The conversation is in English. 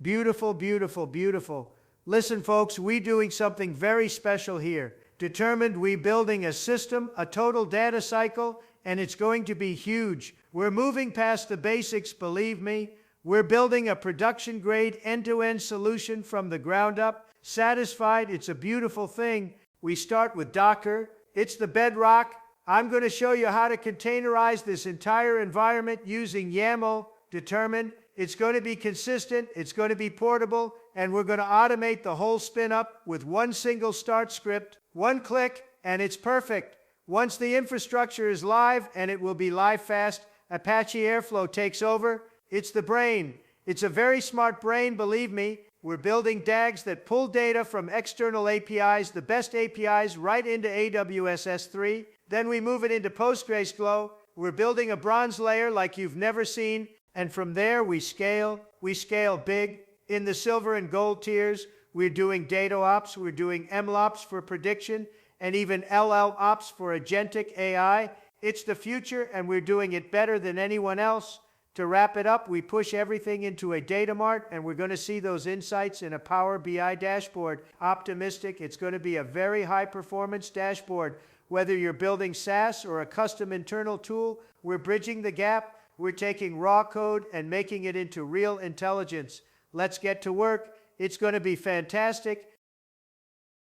Beautiful, beautiful, beautiful. Listen, folks, we doing something very special here. Determined we building a system, a total data cycle, and it's going to be huge. We're moving past the basics, believe me. We're building a production-grade end-to-end solution from the ground up. Satisfied, it's a beautiful thing. We start with Docker. It's the bedrock. I'm going to show you how to containerize this entire environment using YAML. Determined. It's going to be consistent, it's going to be portable, and we're going to automate the whole spin up with one single start script, one click, and it's perfect. Once the infrastructure is live, and it will be live fast, Apache Airflow takes over. It's the brain. It's a very smart brain, believe me. We're building DAGs that pull data from external APIs, the best APIs, right into AWS S3. Then we move it into PostgreSQL. We're building a bronze layer like you've never seen. And from there, we scale big. In the silver and gold tiers, we're doing DataOps, we're doing MLOps for prediction, and even LLOps for agentic AI. It's the future, and we're doing it better than anyone else. To wrap it up, we push everything into a Data Mart, and we're going to see those insights in a Power BI dashboard. Optimistic, it's going to be a very high-performance dashboard. Whether you're building SaaS or a custom internal tool, we're bridging the gap. We're taking raw code and making it into real intelligence. Let's get to work. It's going to be fantastic.